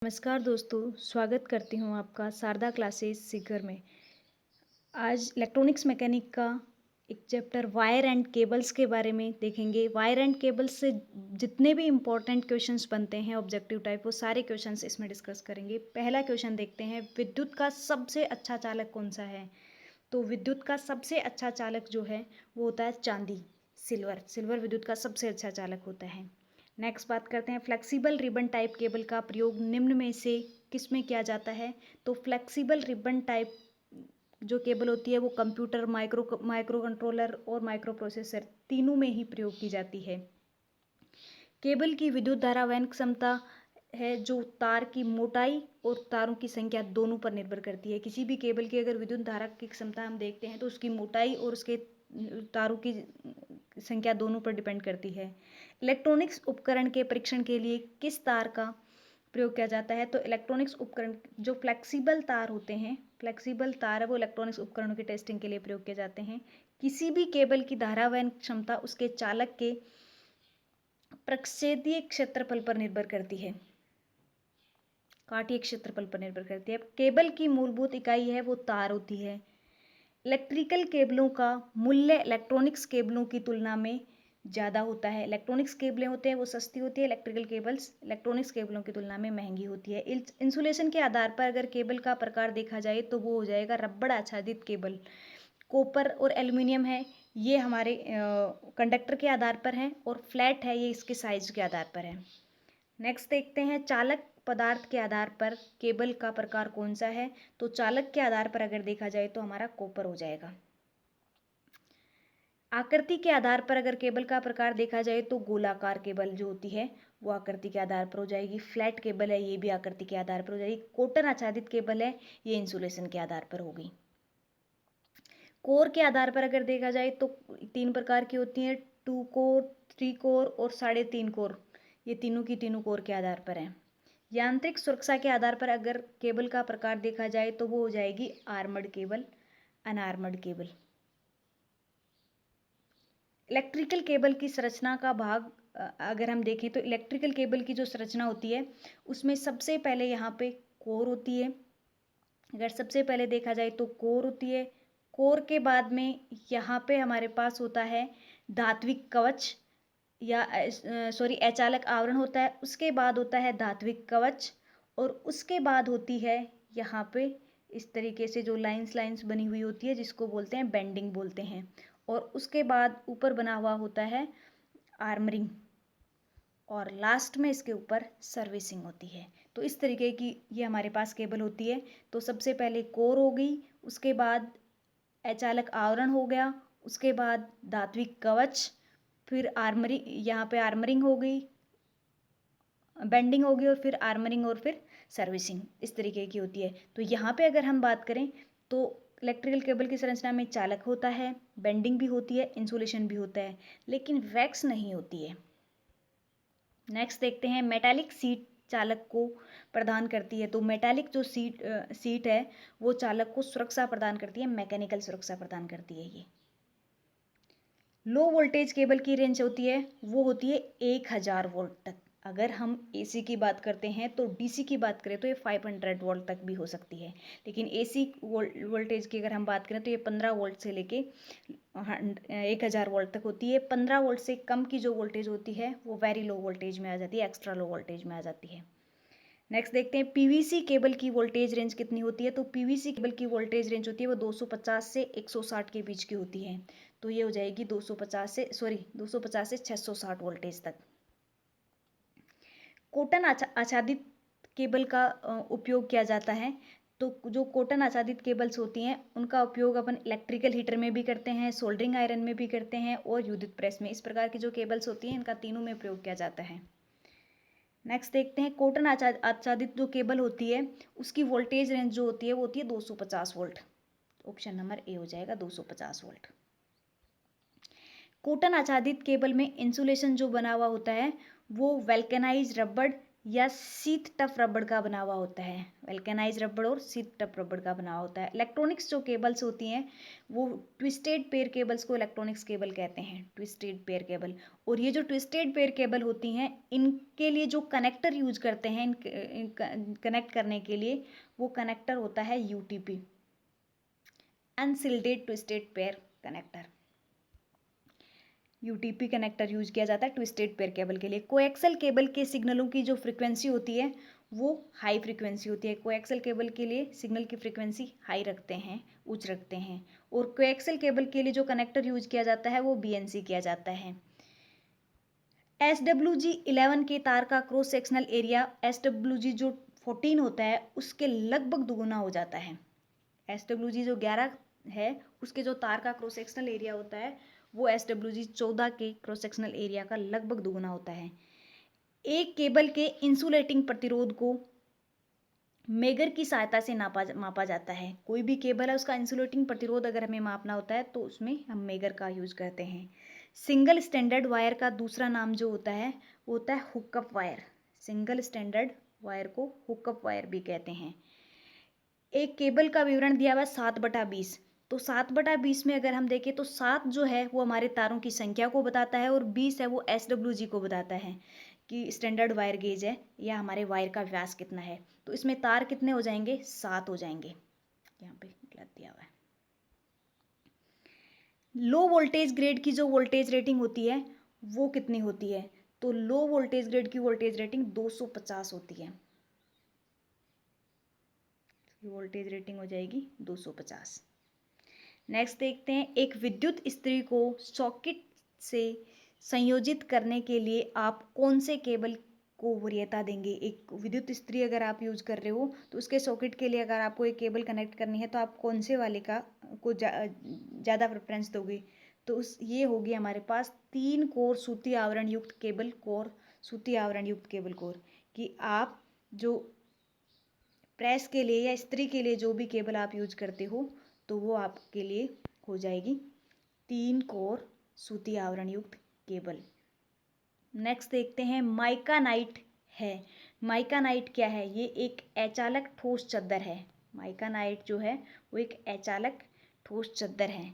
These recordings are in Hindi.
नमस्कार दोस्तों, स्वागत करती हूँ आपका शारदा क्लासेस सीकर में। आज इलेक्ट्रॉनिक्स मैकेनिक का एक चैप्टर वायर एंड केबल्स के बारे में देखेंगे। वायर एंड केबल्स से जितने भी इम्पोर्टेंट क्वेश्चंस बनते हैं ऑब्जेक्टिव टाइप, वो सारे क्वेश्चंस इसमें डिस्कस करेंगे। पहला क्वेश्चन देखते हैं, विद्युत का सबसे अच्छा चालक कौन सा है? तो विद्युत का सबसे अच्छा चालक जो है वो होता है चांदी, सिल्वर। सिल्वर विद्युत का सबसे अच्छा चालक होता है। नेक्स्ट बात करते हैं, फ्लेक्सिबल रिबन टाइप केबल का प्रयोग निम्न में से किस में किया जाता है? तो फ्लेक्सिबल रिबन टाइप जो केबल होती है वो कंप्यूटर, माइक्रो कंट्रोलर और माइक्रो प्रोसेसर तीनों में ही प्रयोग की जाती है। केबल की विद्युत धारा वहन क्षमता है जो तार की मोटाई और तारों की संख्या दोनों पर निर्भर करती है। किसी भी केबल की अगर विद्युत धारा की क्षमता हम देखते हैं तो उसकी मोटाई और उसके तारों की संख्या दोनों पर डिपेंड करती है। इलेक्ट्रॉनिक्स उपकरण के परीक्षण के लिए किस तार का प्रयोग किया जाता है? तो इलेक्ट्रॉनिक्स उपकरण जो फ्लेक्सिबल तार होते हैं, फ्लेक्सिबल तार है वो इलेक्ट्रॉनिक्स उपकरणों की टेस्टिंग के लिए प्रयोग किए जाते हैं। किसी भी केबल की धारा वहन क्षमता उसके चालक के प्रक्षेपीय क्षेत्रफल पर निर्भर करती है, काटीय क्षेत्रफल पर निर्भर करती है। केबल की मूलभूत इकाई है वो तार होती है। इलेक्ट्रिकल केबलों का मूल्य इलेक्ट्रॉनिक्स केबलों की तुलना में ज़्यादा होता है। इलेक्ट्रॉनिक्स केबलें होते हैं वो सस्ती होती है, इलेक्ट्रिकल केबल्स इलेक्ट्रॉनिक्स केबलों की तुलना में महंगी होती है। इंसुलेशन के आधार पर अगर केबल का प्रकार देखा जाए तो वो हो जाएगा रबड़ आच्छादित केबल। कॉपर और एल्युमिनियम है, ये हमारे कंडक्टर के आधार पर हैं, और फ्लैट है ये इसके साइज के आधार पर है। नेक्स्ट देखते हैं, चालक पदार्थ के आधार पर केबल का प्रकार कौन सा है? तो चालक के आधार पर अगर देखा जाए तो हमारा कॉपर हो जाएगा। आकृति के आधार पर अगर केबल का प्रकार देखा जाए तो गोलाकार केबल जो होती है वो आकृति के आधार पर हो जाएगी। फ्लैट केबल है ये भी आकृति के आधार पर हो जाएगी। कॉटन आच्छादित केबल है ये इंसुलेशन के आधार पर होगी। कोर के आधार पर अगर देखा जाए तो तीन प्रकार की होती हैं, 2 कोर, 3 कोर और 3.5 कोर। ये तीनों की तीनों कोर के आधार पर हैं। यांत्रिक सुरक्षा के आधार पर अगर केबल का प्रकार देखा जाए तो वो हो जाएगी armoured cable, unarmoured cable. Electrical cable की संरचना का भाग अगर हम देखें तो इलेक्ट्रिकल केबल की जो संरचना होती है उसमें सबसे पहले यहाँ पे कोर होती है। अगर सबसे पहले देखा जाए तो कोर होती है। कोर के बाद में यहाँ पे हमारे पास होता है धात्विक कवच या अचालक आवरण होता है। उसके बाद होता है धात्विक कवच, और उसके बाद होती है यहाँ पे इस तरीके से जो लाइंस लाइंस बनी हुई होती है जिसको बोलते हैं बेंडिंग बोलते हैं, और उसके बाद ऊपर बना हुआ होता है आर्मरिंग, और लास्ट में इसके ऊपर सर्विसिंग होती है। तो इस तरीके की ये हमारे पास केबल होती है। तो सबसे पहले कोर हो गई, उसके बाद अचालक आवरण हो गया, उसके बाद धात्विक कवच, फिर आर्मरिंग, यहाँ पे आर्मरिंग हो गई, बेंडिंग होगी, और फिर आर्मरिंग, और फिर सर्विसिंग, इस तरीके की होती है। तो यहाँ पे अगर हम बात करें तो इलेक्ट्रिकल केबल की संरचना में चालक होता है, बेंडिंग भी होती है, इंसुलेशन भी होता है, लेकिन वैक्स नहीं होती है। नेक्स्ट देखते हैं, मेटालिक सीट चालक को प्रदान करती है। तो मेटालिक जो सीट है वो चालक को सुरक्षा प्रदान करती है, मैकेनिकल सुरक्षा प्रदान करती है। ये लो वोल्टेज केबल की रेंज होती है वो होती है 1000 वोल्ट तक। अगर हम एसी की बात करते हैं तो डीसी की बात करें तो ये 500 वोल्ट तक भी हो सकती है, लेकिन एसी वोल्टेज की अगर हम बात करें तो ये 15 वोल्ट से लेके 1000 वोल्ट तक होती है। 15 वोल्ट से कम की जो वोल्टेज होती है वो वेरी लो वोल्टेज में आ जाती है, एक्स्ट्रा लो वोल्टेज में आ जाती है। नेक्स्ट देखते हैं, पीवीसी केबल की वोल्टेज रेंज कितनी होती है? तो पीवीसी केबल की वोल्टेज रेंज होती है वो 250 से 160 के बीच की होती है। तो ये हो जाएगी 250 से 660 वोल्टेज तक। कॉटन आच्छादित केबल का उपयोग किया जाता है। तो जो कॉटन आच्छादित केबल्स होती हैं उनका उपयोग अपन इलेक्ट्रिकल हीटर में भी करते हैं, सोल्डरिंग आयरन में भी करते हैं, और विद्युत प्रेस में। इस प्रकार की जो केबल्स होती हैं इनका तीनों में प्रयोग किया जाता है। नेक्स्ट देखते हैं, कॉटन आच्छादित जो केबल होती है उसकी वोल्टेज रेंज जो होती है वो होती है 250 वोल्ट। ऑप्शन नंबर ए हो जाएगा 250 वोल्ट। कॉटन आच्छादित केबल में इंसुलेशन जो बना हुआ होता है वो वेल्केनाइज रबड़ या शीत टफ रबड़ का बना हुआ होता है। वल्केनाइज रबड़ और शीत टफ रबड़ का बना हुआ होता है। इलेक्ट्रॉनिक्स जो केबल्स होती हैं वो ट्विस्टेड पेयर केबल्स को इलेक्ट्रॉनिक्स केबल कहते हैं, ट्विस्टेड पेयर केबल। और ये जो ट्विस्टेड पेयर केबल होती हैं इनके लिए जो कनेक्टर यूज करते हैं कनेक्ट करने के लिए, वो कनेक्टर होता है UTP, अनशिल्डेड twisted pair connector. UTP connector use किया जाता है ट्विस्टेड पेयर केबल के लिए। कोएक्सल केबल के सिग्नलों की जो फ्रीक्वेंसी होती है वो हाई फ्रीक्वेंसी होती है। कोएक्सल केबल के लिए सिग्नल की फ्रीक्वेंसी हाई रखते हैं, उच्च रखते हैं। और कोएक्सल केबल के लिए जो कनेक्टर यूज किया जाता है वो बीएनसी किया जाता है। SWG11 के तार का क्रॉस सेक्शनल एरिया SWG जो 14 होता है उसके लगभग दुगुना हो जाता है। SWG जो 11 है उसके जो तार का क्रॉस सेक्शनल एरिया होता है वो SWG 14 के क्रॉस सेक्शनल एरिया का लगभग दुगुना होता है। एक केबल के इंसुलेटिंग प्रतिरोध को मेगर की सहायता से मापा जाता है। कोई भी केबल है उसका इंसुलेटिंग प्रतिरोध अगर हमें मापना होता है तो उसमें हम मेगर का यूज करते हैं। सिंगल स्टैंडर्ड वायर का दूसरा नाम जो होता है वो होता है hookup wire. Single standard wire को हुकअप वायर भी कहते हैं। एक केबल का विवरण दिया हुआ है 7/20। तो 7/20 में अगर हम देखें तो 7 जो है वो हमारे तारों की संख्या को बताता है और 20 है वो SWG को बताता है कि स्टैंडर्ड वायर गेज है या हमारे वायर का व्यास कितना है। तो इसमें तार कितने हो जाएंगे, 7 हो जाएंगे। यहाँ पे गलत दिया हुआ है। लो वोल्टेज ग्रेड की जो वोल्टेज रेटिंग होती है वो कितनी होती है? तो लो वोल्टेज ग्रेड की वोल्टेज रेटिंग 250 होती है। वोल्टेज रेटिंग हो जाएगी 250। नेक्स्ट देखते हैं, एक विद्युत इस्त्री को सॉकेट से संयोजित करने के लिए आप कौन से केबल को वरीयता देंगे? एक विद्युत इस्त्री अगर आप यूज कर रहे हो तो उसके सॉकेट के लिए अगर आपको एक केबल कनेक्ट करनी है तो आप कौन से वाले का को ज़्यादा प्रेफरेंस दोगे? तो ये होगी हमारे पास 3 कोर सूती आवरण युक्त केबल कोर, सूती आवरण युक्त केबल कोर। कि आप जो प्रेस के लिए या इस्त्री के लिए जो भी केबल आप यूज करते हो तो वो आपके लिए हो जाएगी 3 कोर सूती आवरण युक्त केबल। नेक्स्ट देखते हैं, माइकानाइट है। माइकानाइट क्या है? ये एक अचालक ठोस चद्दर है। माइकानाइट जो है वो एक अचालक ठोस चद्दर है।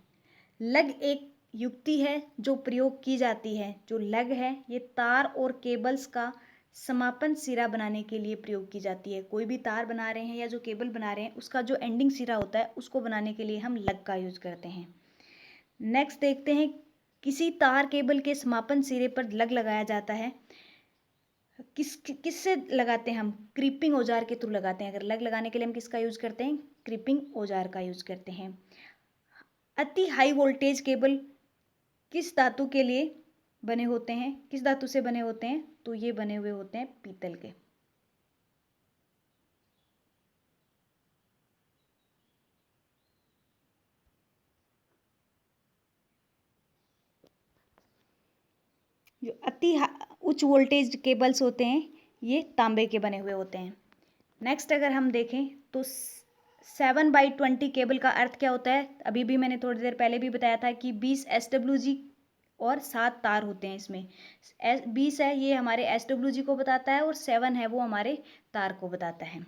लग एक युक्ति है जो प्रयोग की जाती है। जो लग है ये तार और केबल्स का समापन सिरा बनाने के लिए प्रयोग की जाती है। कोई भी तार बना रहे हैं या जो केबल बना रहे हैं उसका जो एंडिंग सिरा होता है उसको बनाने के लिए हम लग का यूज करते हैं। नेक्स्ट देखते हैं, किसी तार केबल के समापन सिरे पर लग लगाया जाता है। किससे लगाते हैं हम? क्रीपिंग औजार के थ्रू लगाते हैं। अगर लग लगाने के लिए हम किसका यूज करते हैं? क्रीपिंग औजार का यूज करते हैं। अति हाई वोल्टेज केबल किस धातु के लिए बने होते हैं? किस धातु से बने होते हैं? तो ये बने हुए होते हैं पीतल के। जो उच्च वोल्टेज केबल्स होते हैं ये तांबे के बने हुए होते हैं। नेक्स्ट अगर हम देखें तो 7/20 केबल का अर्थ क्या होता है? अभी भी मैंने थोड़ी देर पहले भी बताया था कि 20 SWG और 7 तार होते हैं इसमें। 20 है ये हमारे SWG को बताता है और 7 है वो हमारे तार को बताता है।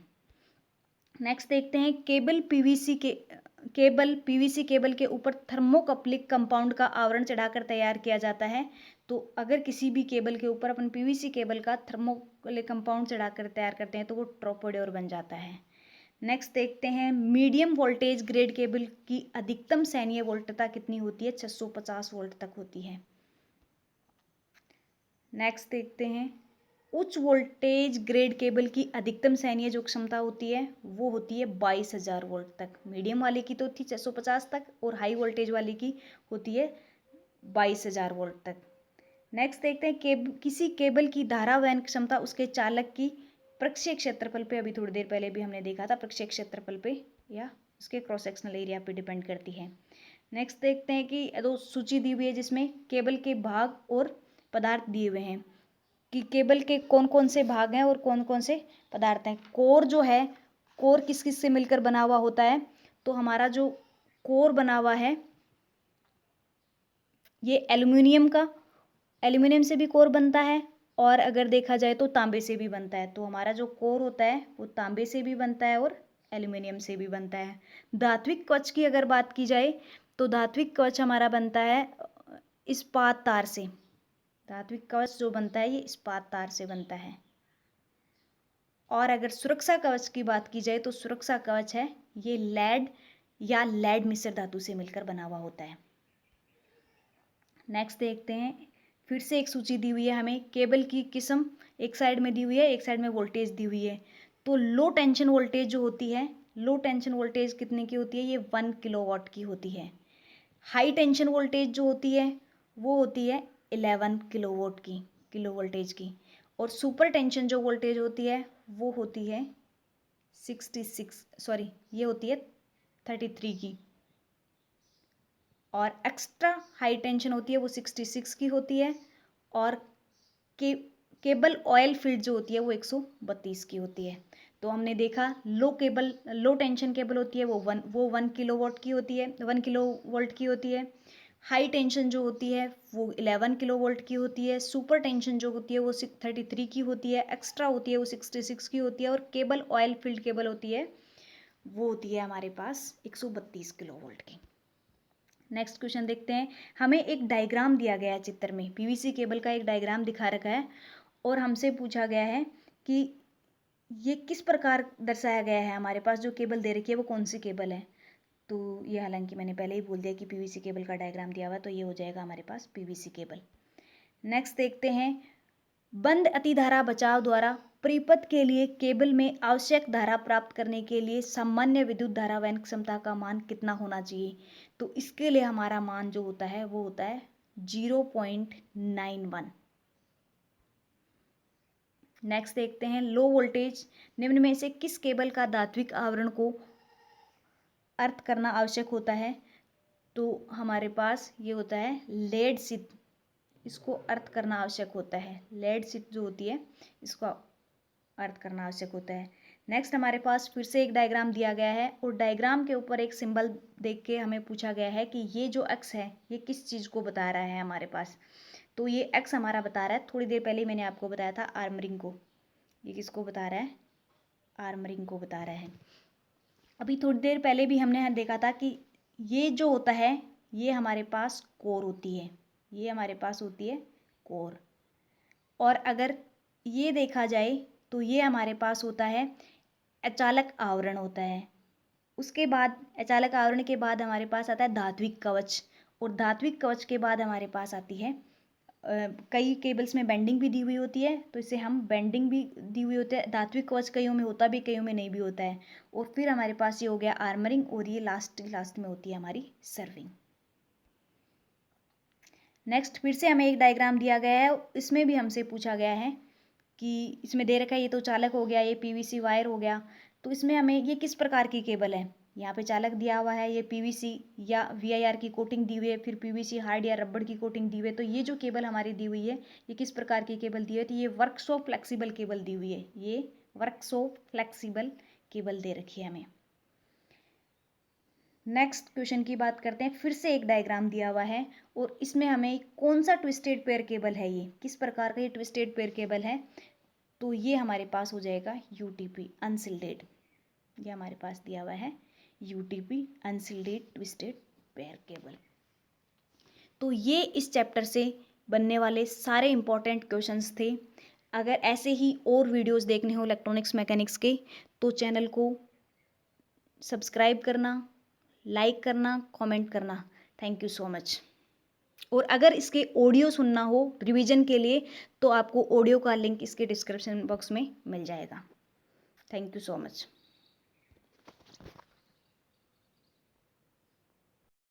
नेक्स्ट देखते हैं, पीवीसी केबल के ऊपर थर्मोकपलिक कंपाउंड का आवरण चढ़ाकर तैयार किया जाता है। तो अगर किसी भी केबल के ऊपर अपन पीवीसी केबल का थर्मोकपलिक कंपाउंड चढ़ाकर तैयार करते हैं तो वो ट्रोपोडोर बन जाता है। नेक्स्ट देखते हैं, मीडियम वोल्टेज ग्रेड केबल की अधिकतम सैन्य वोल्टता कितनी होती है? 650 वोल्ट तक होती है। नेक्स्ट देखते हैं, उच्च वोल्टेज ग्रेड केबल की अधिकतम सैन्य जो क्षमता होती है वो होती है 22,000 वोल्ट तक। मीडियम वाले की तो थी 650 तक और हाई वोल्टेज वाली की होती है 22,000 वोल्ट तक। नेक्स्ट देखते हैं, किसी केबल की धारा वहन क्षमता उसके चालक की प्रक्षेप क्षेत्रफल पे, अभी थोड़ी देर पहले भी हमने देखा था, प्रक्षेप क्षेत्रफल पे या उसके क्रॉस सेक्शनल एरिया पे डिपेंड करती है। नेक्स्ट देखते हैं कि दो सूची दी हुई है जिसमें केबल के भाग और पदार्थ दिए हुए हैं कि केबल के कौन कौन से भाग हैं और कौन कौन से पदार्थ हैं। कोर जो है, कोर किस किस से मिलकर बना हुआ होता है? तो हमारा जो कोर बना हुआ है ये एल्युमिनियम से भी कोर बनता है और अगर देखा जाए तो तांबे से भी बनता है। तो हमारा जो कोर होता है वो तांबे से भी बनता है और एल्युमिनियम से भी बनता है। धात्विक कवच की अगर बात की जाए तो धात्विक कवच हमारा बनता है इस्पात तार से। धात्विक कवच जो बनता है ये इस्पात तार से बनता है। और अगर सुरक्षा कवच की बात की जाए तो सुरक्षा कवच है ये लेड या लेड मिश्र धातु से मिलकर बना हुआ होता है। नेक्स्ट देखते हैं, फिर से एक सूची दी हुई है हमें केबल की किस्म, एक साइड में दी हुई है, एक साइड में वोल्टेज दी हुई है। तो लो टेंशन वोल्टेज जो होती है, लो टेंशन वोल्टेज कितने की होती है, ये 1 किलोवाट की होती है। हाई टेंशन वोल्टेज जो होती है वो होती है 11 किलोवाट की, किलो वोल्टेज की। और सुपर टेंशन जो वोल्टेज होती है वो होती है 33 की। और एक्स्ट्रा हाई टेंशन होती है वो 66 की होती है। और केबल ऑयल फील्ड जो होती है वो 132 की होती है। तो हमने देखा लो टेंशन केबल होती है वो 1 किलोवाट की होती है, 1 किलो वोल्ट की होती है। हाई टेंशन जो होती है वो 11 किलो वोल्ट की होती है। सुपर टेंशन जो होती है वो 33 की होती है। एक्स्ट्रा होती है वो 66 की होती है। और केबल ऑयल फील्ड केबल होती है वो होती है हमारे पास 132 किलो वोल्ट की। नेक्स्ट क्वेश्चन देखते हैं, हमें एक डायग्राम दिया गया है चित्र में, पीवीसी केबल का एक डायग्राम दिखा रखा है और हमसे पूछा गया है कि ये किस प्रकार दर्शाया गया है। हमारे पास जो केबल दे रखी है वो कौन सी केबल है। तो ये हालांकि मैंने पहले ही बोल दिया कि पीवीसी केबल का डायग्राम दिया हुआ है, तो ये हो जाएगा हमारे पास पीवीसी केबल। नेक्स्ट देखते हैं, बंद अतिधारा बचाव द्वारा परिपथ के लिए केबल में आवश्यक धारा प्राप्त करने के लिए सामान्य विद्युत धारा वहन क्षमता का मान कितना होना चाहिए। तो इसके लिए हमारा मान जो होता है वो होता है 0.91। नेक्स्ट देखते हैं, लो वोल्टेज निम्न में से किस केबल का धात्विक आवरण को अर्थ करना आवश्यक होता है। तो हमारे पास ये होता है लेड शीट, इसको अर्थ करना आवश्यक होता है। लेड शीट जो होती है इसको अर्थ करना आवश्यक होता है। नेक्स्ट हमारे पास फिर से एक डायग्राम दिया गया है और डायग्राम के ऊपर एक सिंबल देख के हमें पूछा गया है कि ये जो एक्स है ये किस चीज़ को बता रहा है हमारे पास। तो ये एक्स हमारा बता रहा है, थोड़ी देर पहले मैंने आपको बताया था आर्मरिंग को। ये किसको बता रहा है, आर्मरिंग को बता रहा है। अभी थोड़ी देर पहले भी हमने देखा था कि ये जो होता है ये हमारे पास कोर होती है, ये हमारे पास होती है कोर। और अगर ये देखा जाए तो ये हमारे पास होता है अचालक आवरण होता है। उसके बाद अचालक आवरण के बाद हमारे पास आता है धात्विक कवच, और धात्विक कवच के बाद हमारे पास आती है कई केबल्स में बेंडिंग भी दी हुई होती है, तो इसे हम बेंडिंग भी दी हुई होती है। धात्विक कवच कईयों में होता भी, कईयों में नहीं भी होता है। और फिर हमारे पास ये हो गया आर्मरिंग, और ये लास्ट में होती है हमारी सर्विंग। नेक्स्ट फिर से हमें एक डायग्राम दिया गया है, इसमें भी हमसे पूछा गया है कि इसमें दे रखा है ये तो चालक हो गया, ये पीवीसी वायर हो गया। तो इसमें हमें ये किस प्रकार की केबल है, यहाँ पे चालक दिया हुआ है, ये पीवीसी या वीआईआर की कोटिंग दी हुई है, फिर पीवीसी हार्ड या रबड़ की कोटिंग दी हुई है। तो ये जो केबल हमारी दी हुई है ये किस प्रकार की केबल दी हुई है, तो ये वर्कशॉप फ्लेक्सिबल केबल दी हुई है। ये वर्कशॉप फ्लेक्सिबल केबल दे रखी है हमें। नेक्स्ट क्वेश्चन की बात करते हैं, फिर से एक डायग्राम दिया हुआ है और इसमें हमें कौन सा ट्विस्टेड पेयर केबल है, ये किस प्रकार का ये ट्विस्टेड पेयर केबल है। तो ये हमारे पास हो जाएगा यूटीपी अनसिल्डेड, ये हमारे पास दिया हुआ है UTP unshielded twisted pair cable. तो ये इस चैप्टर से बनने वाले सारे इंपॉर्टेंट क्वेश्चंस थे। अगर ऐसे ही और वीडियोस देखने हो इलेक्ट्रॉनिक्स मैकेनिक्स के तो चैनल को सब्सक्राइब करना, लाइक करना, कमेंट करना। Thank you so much. और अगर इसके ऑडियो सुनना हो रिवीजन के लिए तो आपको ऑडियो का लिंक इसके डिस्क्रिप्शन बॉक्स में मिल जाएगा। Thank you so much.